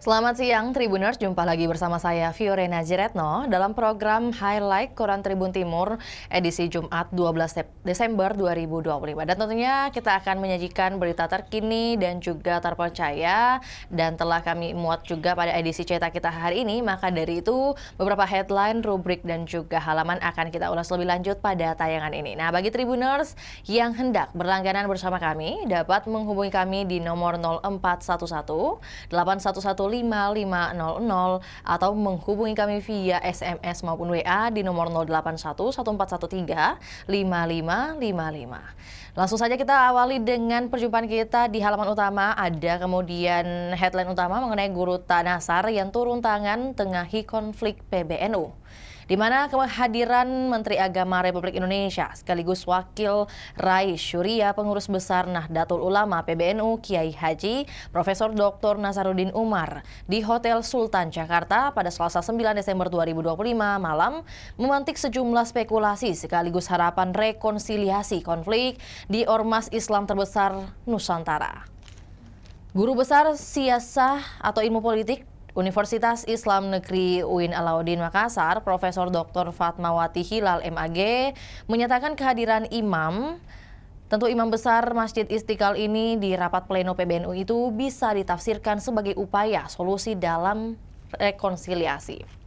Selamat siang Tribuners, jumpa lagi bersama saya Fiorena Jiretno dalam program Highlight Koran Tribun Timur edisi Jumat 12 Desember 2025. Dan tentunya kita akan menyajikan berita terkini dan juga terpercaya, dan telah kami muat juga pada edisi cetak kita hari ini. Maka dari itu beberapa headline, rubrik dan juga halaman akan kita ulas lebih lanjut pada tayangan ini. Nah, bagi Tribuners yang hendak berlangganan bersama kami dapat menghubungi kami di nomor 0411 811 5500 atau menghubungi kami via SMS maupun WA di nomor 081 1413 5555. Langsung saja kita awali dengan perjumpaan kita di halaman utama. Ada kemudian headline utama mengenai guru Tanasar yang turun tangan tengahi konflik PBNU, di mana kehadiran Menteri Agama Republik Indonesia sekaligus Wakil Rais Syuriah Pengurus Besar Nahdlatul Ulama PBNU Kiai Haji Profesor Dr. Nasaruddin Umar di Hotel Sultan Jakarta pada Selasa 9 Desember 2025 malam memantik sejumlah spekulasi sekaligus harapan rekonsiliasi konflik di ormas Islam terbesar Nusantara. Guru Besar Siasah atau Ilmu Politik Universitas Islam Negeri UIN Alauddin Makassar, Profesor Dr. Fatmawati Hilal MAG, menyatakan kehadiran imam besar Masjid Istiqlal ini di rapat pleno PBNU itu bisa ditafsirkan sebagai upaya solusi dalam rekonsiliasi.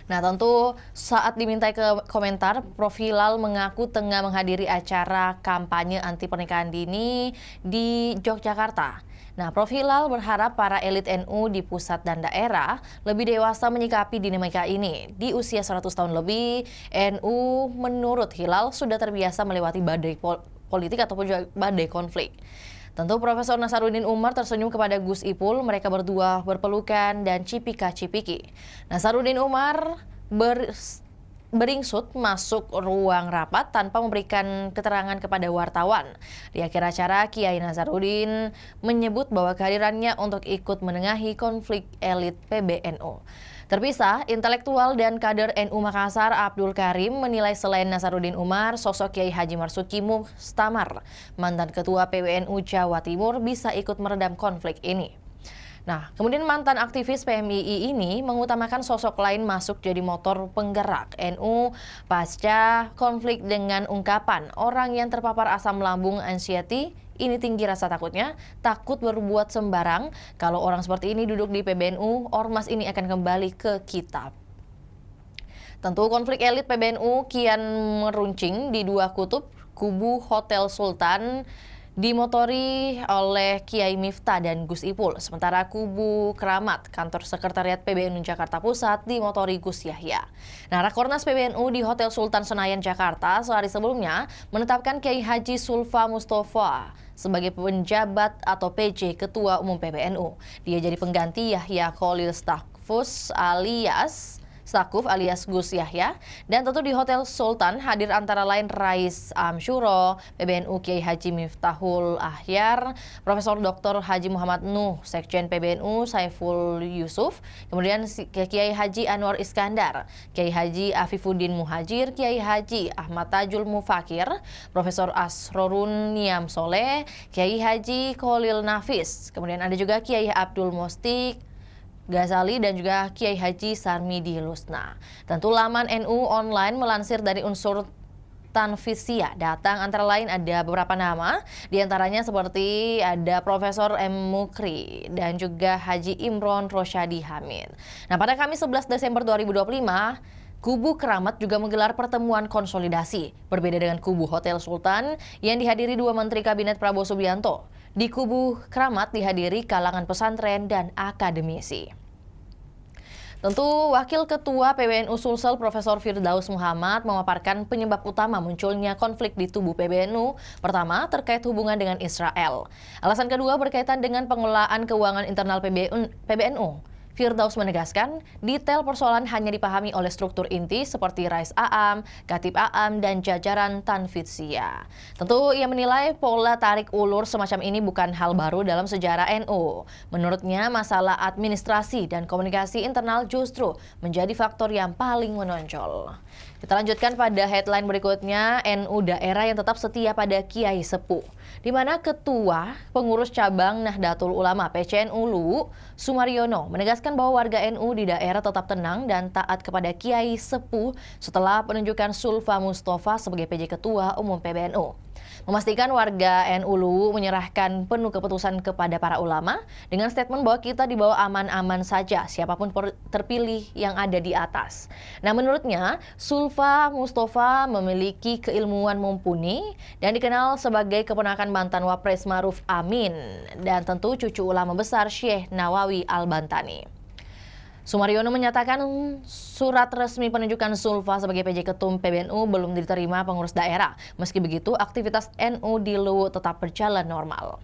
Nah, tentu saat dimintai komentar, Prof. Hilal mengaku tengah menghadiri acara kampanye anti pernikahan dini di Yogyakarta. Nah, Prof. Hilal berharap para elit NU di pusat dan daerah lebih dewasa menyikapi dinamika ini. Di usia 100 tahun lebih, NU menurut Hilal sudah terbiasa melewati badai politik ataupun juga badai konflik. Tentu Profesor Nasaruddin Umar tersenyum kepada Gus Ipul, mereka berdua berpelukan dan cipika-cipiki. Nasaruddin Umar beringsut masuk ruang rapat tanpa memberikan keterangan kepada wartawan. Di akhir acara, Kiai Nasaruddin menyebut bahwa kehadirannya untuk ikut menengahi konflik elit PBNU. Terpisah, intelektual dan kader NU Makassar Abdul Karim menilai selain Nasaruddin Umar, sosok Kiai Haji Marzuki Mustamar, mantan ketua PWNU Jawa Timur, bisa ikut meredam konflik ini. Nah, kemudian mantan aktivis PMII ini mengutamakan sosok lain masuk jadi motor penggerak NU pasca konflik dengan ungkapan orang yang terpapar asam lambung anxiety ini tinggi rasa takutnya, takut berbuat sembarang. Kalau orang seperti ini duduk di PBNU, ormas ini akan kembali ke kita. Tentu konflik elit PBNU kian meruncing di dua kutub, kubu Hotel Sultan dimotori oleh Kiai Miftah dan Gus Ipul, sementara kubu Keramat, kantor sekretariat PBNU Jakarta Pusat, dimotori Gus Yahya. Nah, Rakornas PBNU di Hotel Sultan Senayan, Jakarta sehari sebelumnya menetapkan Kiai Haji Sulfa Mustafa sebagai penjabat atau PJ Ketua Umum PBNU. Dia jadi pengganti Yahya Khalil Stakuf alias Gus Yahya. Dan tentu di Hotel Sultan hadir antara lain Rais Amsyuro, PBNU Kiai Haji Miftahul Ahyar, Profesor Dr. Haji Muhammad Nuh, Sekjen PBNU Saiful Yusuf, kemudian Kiai Haji Anwar Iskandar, Kiai Haji Afifuddin Muhajir, Kiai Haji Ahmad Tajul Mufakir, Profesor Asrorun Niam Soleh, Kiai Haji Khalil Nafis, kemudian ada juga Kiai Abdul Mostik Ghazali dan juga Kiai Haji Sarmidi Lusna. Tentu laman NU online melansir dari unsur Tanfisia datang antara lain ada beberapa nama, diantaranya seperti ada Profesor M. Mukri dan juga Haji Imron Rosyadi Hamid. Nah, pada Kamis 11 Desember 2025, kubu Keramat juga menggelar pertemuan konsolidasi. Berbeda dengan kubu Hotel Sultan yang dihadiri dua Menteri Kabinet Prabowo Subianto. Di kubu Keramat dihadiri kalangan pesantren dan akademisi. Tentu Wakil Ketua PBNU Sulsel Profesor Firdaus Muhammad memaparkan penyebab utama munculnya konflik di tubuh PBNU. Pertama, terkait hubungan dengan Israel. Alasan kedua berkaitan dengan pengelolaan keuangan internal PBNU. Firdaus menegaskan, detail persoalan hanya dipahami oleh struktur inti seperti Rais Aam, Katib Aam, dan jajaran Tanfidsia. Tentu ia menilai pola tarik ulur semacam ini bukan hal baru dalam sejarah NU. Menurutnya, masalah administrasi dan komunikasi internal justru menjadi faktor yang paling menonjol. Kita lanjutkan pada headline berikutnya, NU daerah yang tetap setia pada Kiai Sepuh, di mana Ketua Pengurus Cabang Nahdlatul Ulama PCNU Luwu Sumaryono menegaskan bahwa warga NU di daerah tetap tenang dan taat kepada Kiai Sepuh setelah penunjukan Sulfa Mustafa sebagai PJ Ketua Umum PBNU. Memastikan warga NU Luwu menyerahkan penuh keputusan kepada para ulama dengan statement bahwa kita dibawa aman-aman saja siapapun terpilih yang ada di atas. Nah, menurutnya Sulfa Mustafa memiliki keilmuan mumpuni dan dikenal sebagai keponakan mantan Wapres Ma'ruf Amin dan tentu cucu ulama besar Syekh Nawawi Al-Bantani. Sumaryono menyatakan surat resmi penunjukan Sulfa sebagai PJ Ketum PBNU belum diterima pengurus daerah. Meski begitu, aktivitas NU di Luwu tetap berjalan normal.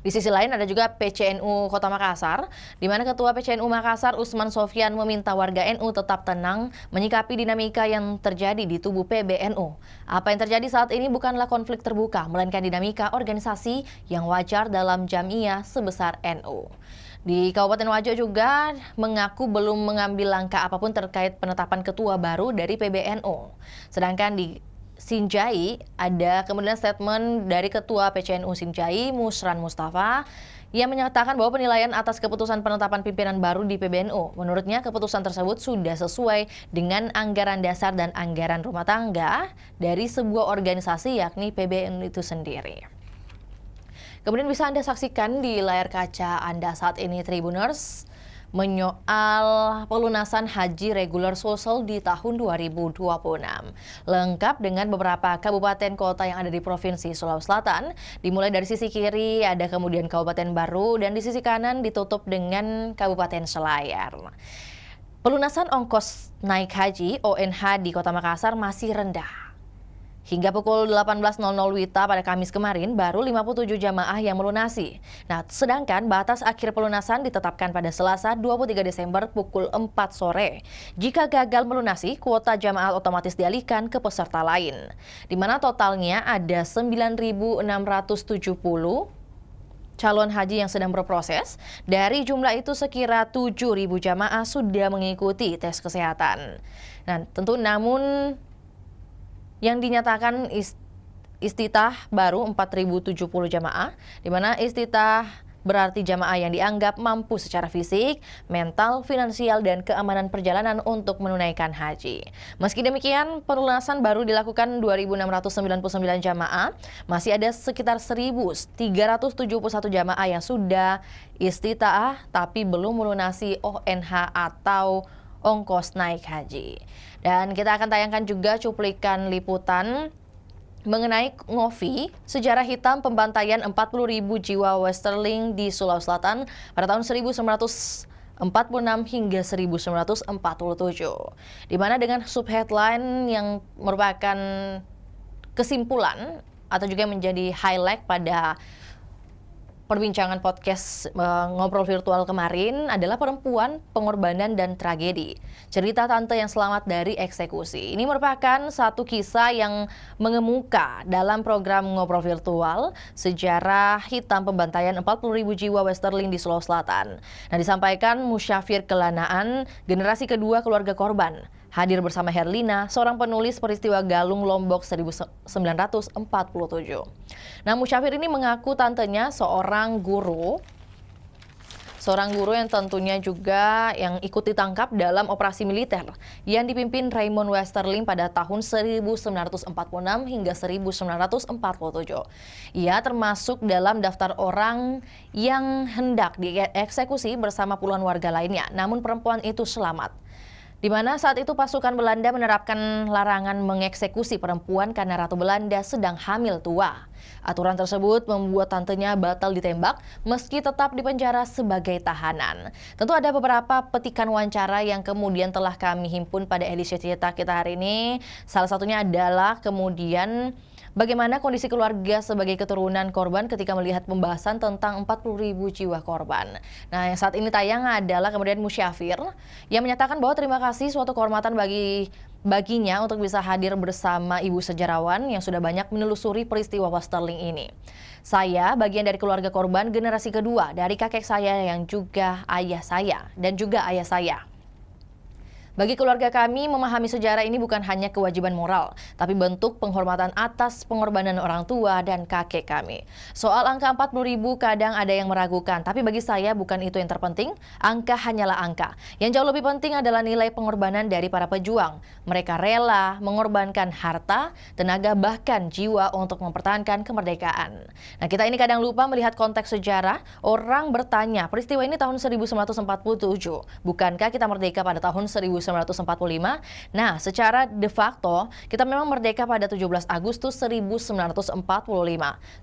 Di sisi lain ada juga PCNU Kota Makassar, di mana Ketua PCNU Makassar Usman Sofyan meminta warga NU tetap tenang menyikapi dinamika yang terjadi di tubuh PBNU. Apa yang terjadi saat ini bukanlah konflik terbuka, melainkan dinamika organisasi yang wajar dalam jamiah sebesar NU. Di Kabupaten Wajo juga mengaku belum mengambil langkah apapun terkait penetapan ketua baru dari PBNU. Sedangkan di Sinjai ada kemudian statement dari Ketua PCNU Sinjai, Musran Mustafa, yang menyatakan bahwa penilaian atas keputusan penetapan pimpinan baru di PBNU. Menurutnya keputusan tersebut sudah sesuai dengan anggaran dasar dan anggaran rumah tangga dari sebuah organisasi yakni PBNU itu sendiri. Kemudian bisa Anda saksikan di layar kaca Anda saat ini Tribuners menyoal pelunasan haji reguler sosial di tahun 2026. Lengkap dengan beberapa kabupaten kota yang ada di Provinsi Sulawesi Selatan. Dimulai dari sisi kiri ada kemudian Kabupaten Baru dan di sisi kanan ditutup dengan Kabupaten Selayar. Pelunasan ongkos naik haji ONH di Kota Makassar masih rendah. Hingga pukul 18.00 WITA pada Kamis kemarin, baru 57 jamaah yang melunasi. Nah, sedangkan batas akhir pelunasan ditetapkan pada Selasa 23 Desember pukul 4 sore. Jika gagal melunasi, kuota jamaah otomatis dialihkan ke peserta lain. Di mana totalnya ada 9.670 calon haji yang sedang berproses. Dari jumlah itu sekira 7.000 jamaah sudah mengikuti tes kesehatan. Nah, tentu namun yang dinyatakan istitah baru 4.070 jamaah, di mana istitah berarti jamaah yang dianggap mampu secara fisik, mental, finansial, dan keamanan perjalanan untuk menunaikan haji. Meski demikian, pelunasan baru dilakukan 2.699 jamaah, masih ada sekitar 1.371 jamaah yang sudah istitaah tapi belum melunasi ONH atau ongkos naik haji. Dan kita akan tayangkan juga cuplikan liputan mengenai ngopi, sejarah hitam pembantaian 40.000 jiwa Westerling di Sulawesi Selatan pada tahun 1946 hingga 1947. Di mana dengan subheadline yang merupakan kesimpulan atau juga menjadi highlight pada perbincangan podcast ngobrol virtual kemarin adalah perempuan, pengorbanan, dan tragedi. Cerita tante yang selamat dari eksekusi. Ini merupakan satu kisah yang mengemuka dalam program ngobrol virtual sejarah hitam pembantaian 40.000 jiwa Westerling di Sulawesi Selatan. Nah, disampaikan Musyafir Kelanaan, generasi kedua keluarga korban. Hadir bersama Herlina, seorang penulis peristiwa Galung Lombok 1947. Nah, Musyafir ini mengaku tantenya seorang guru yang tentunya juga yang ikut ditangkap dalam operasi militer yang dipimpin Raymond Westerling pada tahun 1946 hingga 1947. Ia termasuk dalam daftar orang yang hendak dieksekusi bersama puluhan warga lainnya, namun perempuan itu selamat. Di mana saat itu pasukan Belanda menerapkan larangan mengeksekusi perempuan karena Ratu Belanda sedang hamil tua. Aturan tersebut membuat tantenya batal ditembak meski tetap dipenjara sebagai tahanan. Tentu ada beberapa petikan wawancara yang kemudian telah kami himpun pada edisi cerita kita hari ini. Salah satunya adalah kemudian Bagaimana kondisi keluarga sebagai keturunan korban ketika melihat pembahasan tentang 40.000 jiwa korban. Nah, yang saat ini tayang adalah kemudian Musyafir yang menyatakan bahwa terima kasih suatu kehormatan baginya untuk bisa hadir bersama ibu sejarawan yang sudah banyak menelusuri peristiwa Westerling ini. Saya bagian dari keluarga korban generasi kedua dari kakek saya yang juga ayah saya dan juga ayah saya. Bagi keluarga kami, memahami sejarah ini bukan hanya kewajiban moral, tapi bentuk penghormatan atas pengorbanan orang tua dan kakek kami. Soal angka 40.000 kadang ada yang meragukan, tapi bagi saya bukan itu yang terpenting, angka hanyalah angka. Yang jauh lebih penting adalah nilai pengorbanan dari para pejuang. Mereka rela mengorbankan harta, tenaga, bahkan jiwa untuk mempertahankan kemerdekaan. Nah, kita ini kadang lupa melihat konteks sejarah. Orang bertanya, peristiwa ini tahun 1947, bukankah kita merdeka pada tahun 1945? Nah, secara de facto, kita memang merdeka pada 17 Agustus 1945.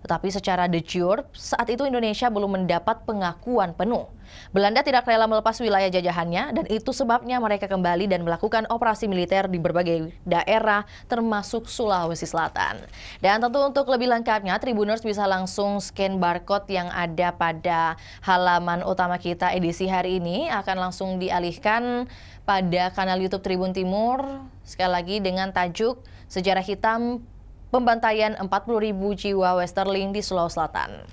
Tetapi secara de jure, saat itu Indonesia belum mendapat pengakuan penuh. Belanda tidak rela melepas wilayah jajahannya, dan itu sebabnya mereka kembali dan melakukan operasi militer di berbagai daerah, termasuk Sulawesi Selatan. Dan tentu untuk lebih lengkapnya, Tribuners bisa langsung scan barcode yang ada pada halaman utama kita edisi hari ini, akan langsung dialihkan pada kanal YouTube Tribun Timur, sekali lagi dengan tajuk Sejarah Hitam Pembantaian 40.000 Jiwa Westerling di Sulawesi Selatan.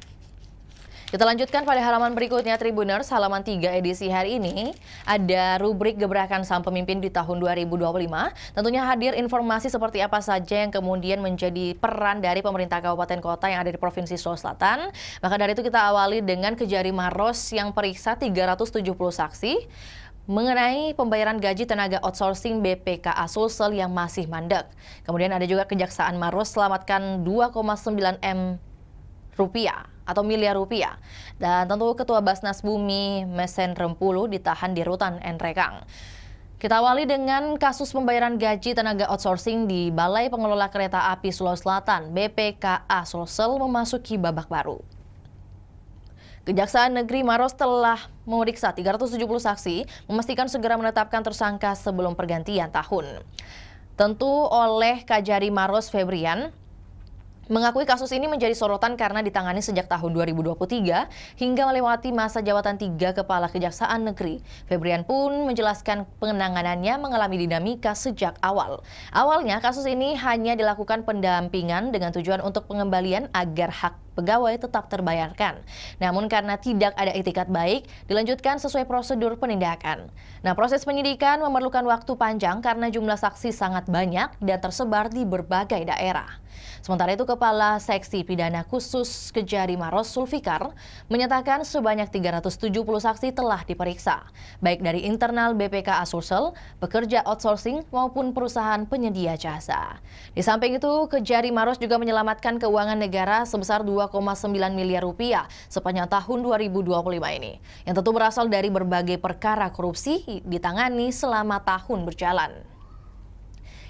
Kita lanjutkan pada halaman berikutnya Tribuners, halaman 3 edisi hari ini ada rubrik gebrakan sang pemimpin di tahun 2025. Tentunya hadir informasi seperti apa saja yang kemudian menjadi peran dari pemerintah kabupaten kota yang ada di Provinsi Sulawesi Selatan. Maka dari itu kita awali dengan Kejari Maros yang periksa 370 saksi mengenai pembayaran gaji tenaga outsourcing BPKA Sulsel yang masih mandek. Kemudian ada juga Kejaksaan Maros selamatkan 2,9 M rupiah atau miliar rupiah. Dan tentu Ketua Basnas Bumi Mesen Rempulu ditahan di Rutan Nrekang. Kita awali dengan kasus pembayaran gaji tenaga outsourcing di Balai Pengelola Kereta Api Sulawesi Selatan BPKA Sulsel memasuki babak baru. Kejaksaan Negeri Maros telah memeriksa 370 saksi, memastikan segera menetapkan tersangka sebelum pergantian tahun. Tentu oleh Kajari Maros Febrian, mengakui kasus ini menjadi sorotan karena ditangani sejak tahun 2023 hingga melewati masa jabatan 3 kepala kejaksaan negeri. Febrian pun menjelaskan penanganannya mengalami dinamika sejak awal. Awalnya kasus ini hanya dilakukan pendampingan dengan tujuan untuk pengembalian agar hak pegawai tetap terbayarkan. Namun karena tidak ada itikat baik, dilanjutkan sesuai prosedur penindakan. Nah, proses penyidikan memerlukan waktu panjang karena jumlah saksi sangat banyak dan tersebar di berbagai daerah. Sementara itu, Kepala Seksi Pidana Khusus Kejari Maros Sulfikar menyatakan sebanyak 370 saksi telah diperiksa, baik dari internal BPKA Sulsel, pekerja outsourcing maupun perusahaan penyedia jasa. Di samping itu, Kejari Maros juga menyelamatkan keuangan negara sebesar 2,9 miliar rupiah sepanjang tahun 2025 ini, yang tentu berasal dari berbagai perkara korupsi ditangani selama tahun berjalan.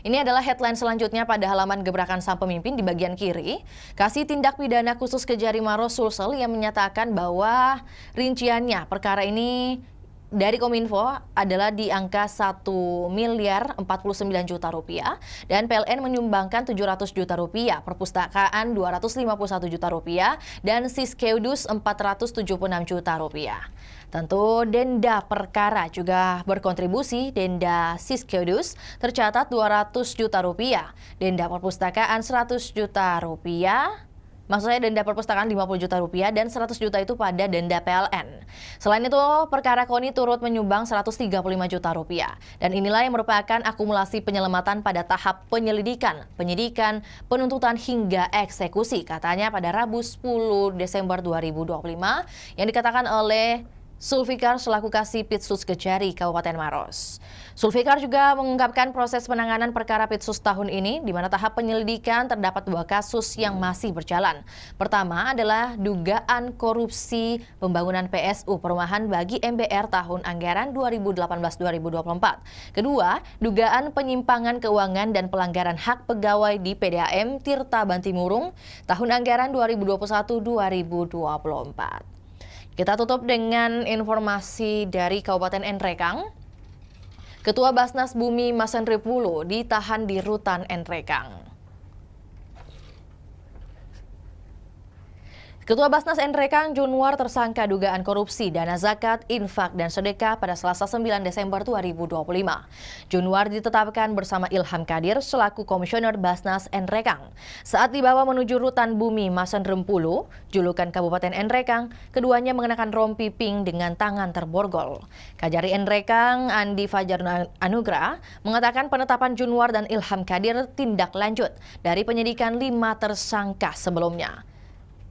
Ini adalah headline selanjutnya pada halaman gebrakan sang pemimpin di bagian kiri. Kasih Tindak Pidana Khusus Kejari Maros Sulsel yang menyatakan bahwa rinciannya perkara ini dari Kominfo adalah di angka 1 miliar 49 juta rupiah dan PLN menyumbangkan 700 juta rupiah, perpustakaan 251 juta rupiah dan Siskeudus 476 juta rupiah. Tentu denda perkara juga berkontribusi. Denda Siskeudus tercatat 200 juta rupiah, denda perpustakaan 100 juta rupiah. Maksud saya denda perpustakaan 50 juta rupiah dan 100 juta itu pada denda PLN. Selain itu, perkara KONI turut menyumbang 135 juta rupiah. Dan inilah yang merupakan akumulasi penyelamatan pada tahap penyelidikan, penyidikan, penuntutan hingga eksekusi, katanya pada Rabu 10 Desember 2025 yang dikatakan oleh Sulfikar selaku Kasipitsus Kejari Kabupaten Maros. Sulfikar juga mengungkapkan proses penanganan perkara Pitsus tahun ini, di mana tahap penyelidikan terdapat 2 kasus yang masih berjalan. Pertama adalah dugaan korupsi pembangunan PSU Perumahan bagi MBR tahun anggaran 2018-2024. Kedua, dugaan penyimpangan keuangan dan pelanggaran hak pegawai di PDAM Tirta Bantimurung tahun anggaran 2021-2024. Kita tutup dengan informasi dari Kabupaten Nrekang. Ketua Basnas Bumi Mesen Rempulu ditahan di Rutan Nrekang. Ketua Basnas Enrekang Junwar tersangka dugaan korupsi dana zakat, infak, dan sedekah pada Selasa 9 Desember 2025. Junwar ditetapkan bersama Ilham Kadir selaku Komisioner Basnas Enrekang. Saat dibawa menuju rutan bumi Masen Rempulu, julukan Kabupaten Enrekang, keduanya mengenakan rompi pink dengan tangan terborgol. Kajari Enrekang Andi Fajar Anugrah mengatakan penetapan Junwar dan Ilham Kadir tindak lanjut dari penyidikan 5 tersangka sebelumnya.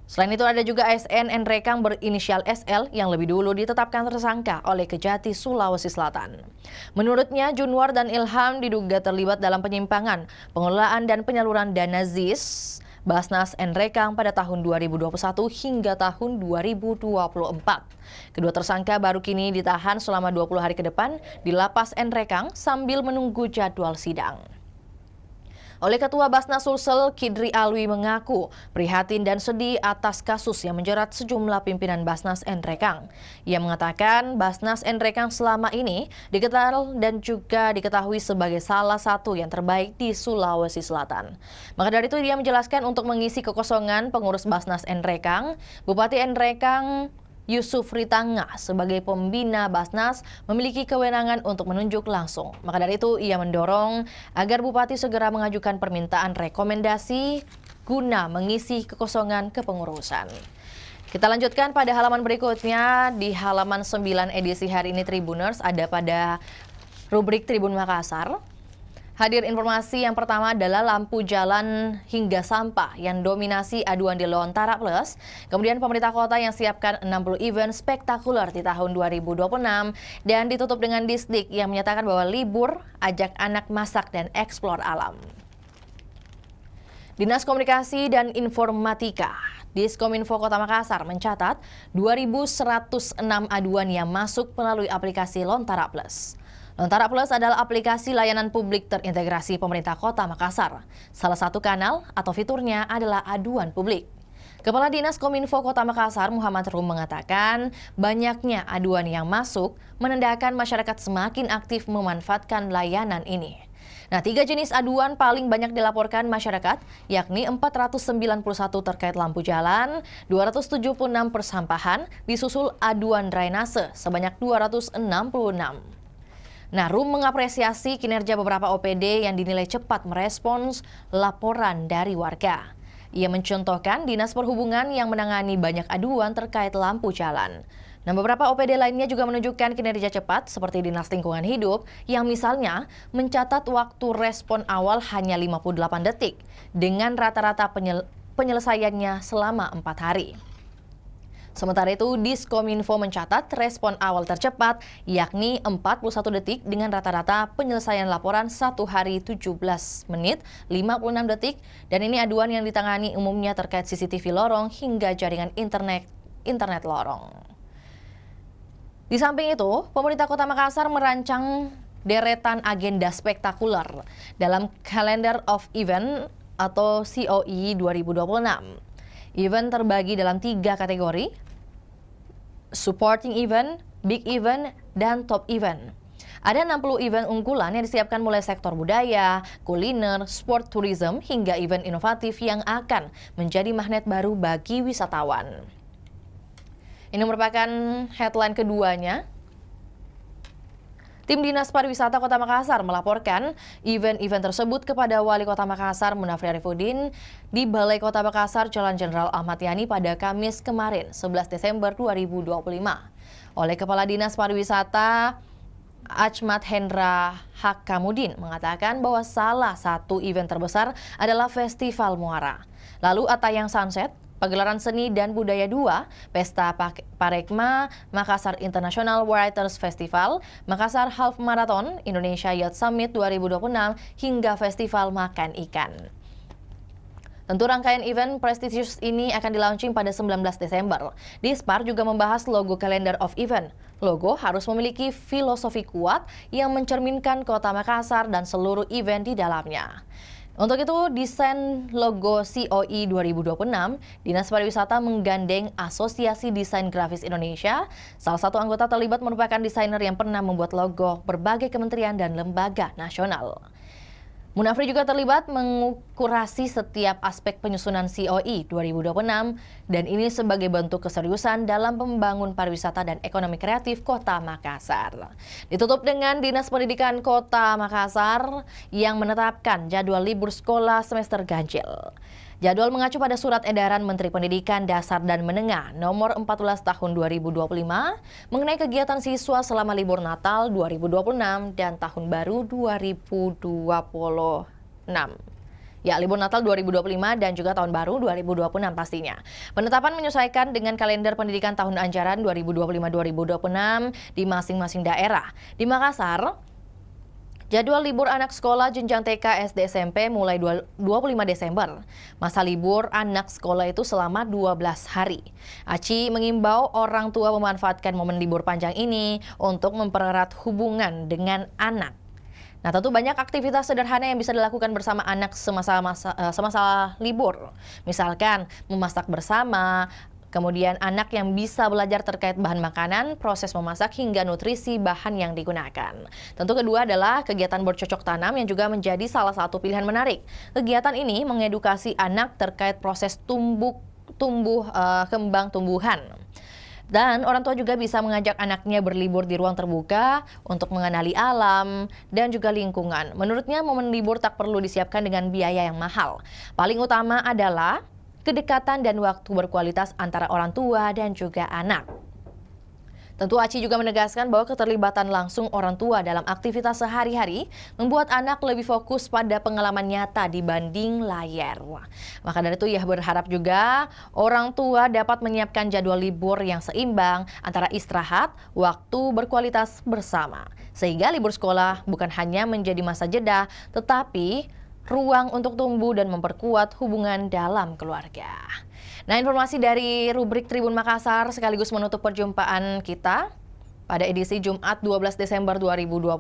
Selain itu ada juga ASN Enrekang berinisial SL yang lebih dulu ditetapkan tersangka oleh Kejati, Sulawesi Selatan. Menurutnya, Junwar dan Ilham diduga terlibat dalam penyimpangan, pengelolaan dan penyaluran dana ZIS Basnas Enrekang pada tahun 2021 hingga tahun 2024. Kedua tersangka baru kini ditahan selama 20 hari ke depan di Lapas Enrekang sambil menunggu jadwal sidang. Oleh Ketua Basnas Sulsel, Kidri Alwi mengaku prihatin dan sedih atas kasus yang menjerat sejumlah pimpinan Basnas Enrekang. Ia mengatakan Basnas Enrekang selama ini dikenal dan juga diketahui sebagai salah satu yang terbaik di Sulawesi Selatan. Maka dari itu dia menjelaskan untuk mengisi kekosongan pengurus Basnas Enrekang, Bupati Enrekang Yusuf Ritanga sebagai pembina Basnas memiliki kewenangan untuk menunjuk langsung. Maka dari itu ia mendorong agar Bupati segera mengajukan permintaan rekomendasi guna mengisi kekosongan kepengurusan. Kita lanjutkan pada halaman berikutnya. Di halaman 9 edisi hari ini Tribuners ada pada rubrik Tribun Makassar. Hadir informasi yang pertama adalah lampu jalan hingga sampah yang dominasi aduan di Lontara Plus. Kemudian pemerintah kota yang siapkan 60 event spektakuler di tahun 2026 dan ditutup dengan Disdik yang menyatakan bahwa libur, ajak anak masak dan eksplor alam. Dinas Komunikasi dan Informatika Diskominfo Kota Makassar mencatat 2.106 aduan yang masuk melalui aplikasi Lontara Plus. Lontara Plus adalah aplikasi layanan publik terintegrasi pemerintah Kota Makassar. Salah satu kanal atau fiturnya adalah aduan publik. Kepala Dinas Kominfo Kota Makassar Muhammad Rum mengatakan banyaknya aduan yang masuk menandakan masyarakat semakin aktif memanfaatkan layanan ini. Nah, 3 jenis aduan paling banyak dilaporkan masyarakat, yakni 491 terkait lampu jalan, 276 persampahan, disusul aduan drainase sebanyak 266. Nah, Rum mengapresiasi kinerja beberapa OPD yang dinilai cepat merespons laporan dari warga. Ia mencontohkan Dinas Perhubungan yang menangani banyak aduan terkait lampu jalan. Nah, beberapa OPD lainnya juga menunjukkan kinerja cepat seperti Dinas Lingkungan Hidup yang misalnya mencatat waktu respon awal hanya 58 detik dengan rata-rata penyelesaiannya selama 4 hari. Sementara itu, Diskominfo mencatat respon awal tercepat yakni 41 detik dengan rata-rata penyelesaian laporan 1 hari 17 menit 56 detik dan ini aduan yang ditangani umumnya terkait CCTV lorong hingga jaringan internet lorong. Di samping itu, pemerintah Kota Makassar merancang deretan agenda spektakuler dalam Calendar of Event atau COE 2026. Event terbagi dalam 3 kategori, supporting event, big event, dan top event. Ada 60 event unggulan yang disiapkan mulai sektor budaya, kuliner, sport tourism, hingga event inovatif yang akan menjadi magnet baru bagi wisatawan. Ini merupakan headline keduanya. Tim Dinas Pariwisata Kota Makassar melaporkan event-event tersebut kepada Wali Kota Makassar Munafri Arifudin di Balai Kota Makassar Jalan Jenderal Ahmad Yani pada Kamis kemarin 11 Desember 2025. Oleh Kepala Dinas Pariwisata Achmat Hendra Hakamudin mengatakan bahwa salah satu event terbesar adalah Festival Muara. Lalu Atayang Sunset, pagelaran seni dan budaya 2, Pesta Parekma, Makassar International Writers Festival, Makassar Half Marathon, Indonesia Yacht Summit 2026, hingga Festival Makan Ikan. Tentu rangkaian event prestisius ini akan dilaunching pada 19 Desember. Dispar juga membahas logo Calendar of Event. Logo harus memiliki filosofi kuat yang mencerminkan Kota Makassar dan seluruh event di dalamnya. Untuk itu, desain logo COE 2026, Dinas Pariwisata menggandeng Asosiasi Desain Grafis Indonesia. Salah satu anggota terlibat merupakan desainer yang pernah membuat logo berbagai kementerian dan lembaga nasional. Munafri juga terlibat mengukurasi setiap aspek penyusunan COE 2026 dan ini sebagai bentuk keseriusan dalam membangun pariwisata dan ekonomi kreatif Kota Makassar. Ditutup dengan Dinas Pendidikan Kota Makassar yang menetapkan jadwal libur sekolah semester ganjil. Jadwal mengacu pada Surat Edaran Menteri Pendidikan Dasar dan Menengah Nomor 14 Tahun 2025 mengenai kegiatan siswa selama libur Natal 2026 dan Tahun Baru 2026. Ya, libur Natal 2025 dan juga Tahun Baru 2026 pastinya. Penetapan menyesuaikan dengan kalender pendidikan tahun ajaran 2025-2026 di masing-masing daerah. Di Makassar, jadwal libur anak sekolah jenjang TK, SD, SMP mulai 25 Desember. Masa libur anak sekolah itu selama 12 hari. Aci mengimbau orang tua memanfaatkan momen libur panjang ini untuk mempererat hubungan dengan anak. Nah, tentu banyak aktivitas sederhana yang bisa dilakukan bersama anak semasa libur. Misalkan memasak bersama, kemudian anak yang bisa belajar terkait bahan makanan, proses memasak, hingga nutrisi bahan yang digunakan. Tentu kedua adalah kegiatan bercocok tanam yang juga menjadi salah satu pilihan menarik. Kegiatan ini mengedukasi anak terkait proses kembang tumbuhan. Dan orang tua juga bisa mengajak anaknya berlibur di ruang terbuka untuk mengenali alam dan juga lingkungan. Menurutnya momen libur tak perlu disiapkan dengan biaya yang mahal. Paling utama adalah kedekatan dan waktu berkualitas antara orang tua dan juga anak. Tentu Aci juga menegaskan bahwa keterlibatan langsung orang tua dalam aktivitas sehari-hari membuat anak lebih fokus pada pengalaman nyata dibanding layar. Maka dari itu ia berharap juga orang tua dapat menyiapkan jadwal libur yang seimbang antara istirahat, waktu berkualitas bersama. Sehingga libur sekolah bukan hanya menjadi masa jeda, tetapi ruang untuk tumbuh dan memperkuat hubungan dalam keluarga. Nah, informasi dari rubrik Tribun Makassar sekaligus menutup perjumpaan kita pada edisi Jumat 12 Desember 2025.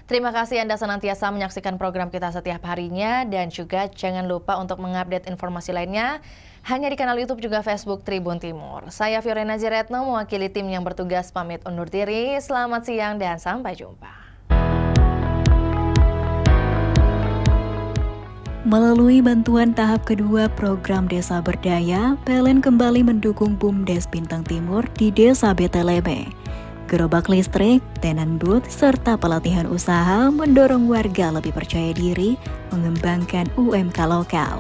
Terima kasih Anda senantiasa menyaksikan program kita setiap harinya dan juga jangan lupa untuk mengupdate informasi lainnya hanya di kanal YouTube juga Facebook Tribun Timur. Saya Fiorena Jiretno mewakili tim yang bertugas pamit undur diri. Selamat siang dan sampai jumpa. Melalui bantuan tahap kedua program Desa Berdaya, PLN kembali mendukung BUMDes Bintang Timur di Desa Beteleme. Gerobak listrik, tenan booth, serta pelatihan usaha mendorong warga lebih percaya diri mengembangkan UMK lokal.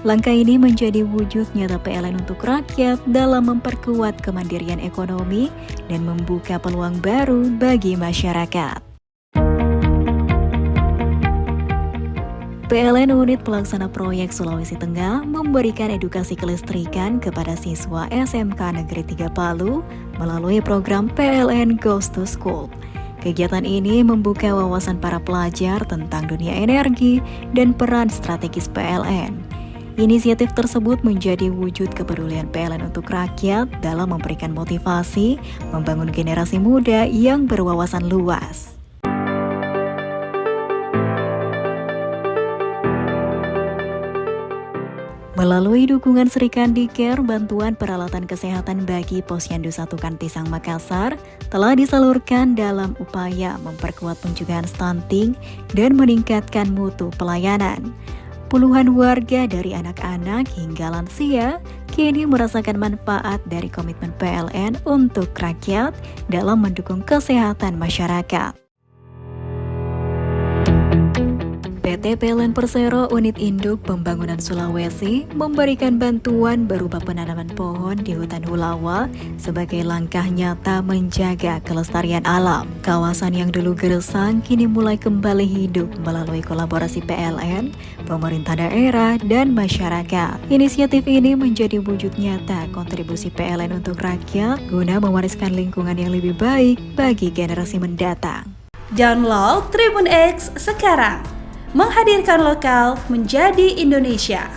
Langkah ini menjadi wujud nyata PLN untuk rakyat dalam memperkuat kemandirian ekonomi dan membuka peluang baru bagi masyarakat. PLN Unit Pelaksana Proyek Sulawesi Tengah memberikan edukasi kelistrikan kepada siswa SMK Negeri 3 Palu melalui program PLN Goes to School. Kegiatan ini membuka wawasan para pelajar tentang dunia energi dan peran strategis PLN. Inisiatif tersebut menjadi wujud kepedulian PLN untuk rakyat dalam memberikan motivasi, membangun generasi muda yang berwawasan luas. Melalui dukungan Srikandicare, bantuan peralatan kesehatan bagi Posyandu 1 Kantisang Makassar telah disalurkan dalam upaya memperkuat pencegahan stunting dan meningkatkan mutu pelayanan. Puluhan warga dari anak-anak hingga lansia kini merasakan manfaat dari komitmen PLN untuk rakyat dalam mendukung kesehatan masyarakat. PT PLN Persero Unit Induk Pembangunan Sulawesi memberikan bantuan berupa penanaman pohon di hutan Hulawa sebagai langkah nyata menjaga kelestarian alam. Kawasan yang dulu gersang kini mulai kembali hidup melalui kolaborasi PLN, pemerintah daerah, dan masyarakat. Inisiatif ini menjadi wujud nyata kontribusi PLN untuk rakyat guna mewariskan lingkungan yang lebih baik bagi generasi mendatang. Download Tribun X sekarang. Menghadirkan lokal menjadi Indonesia.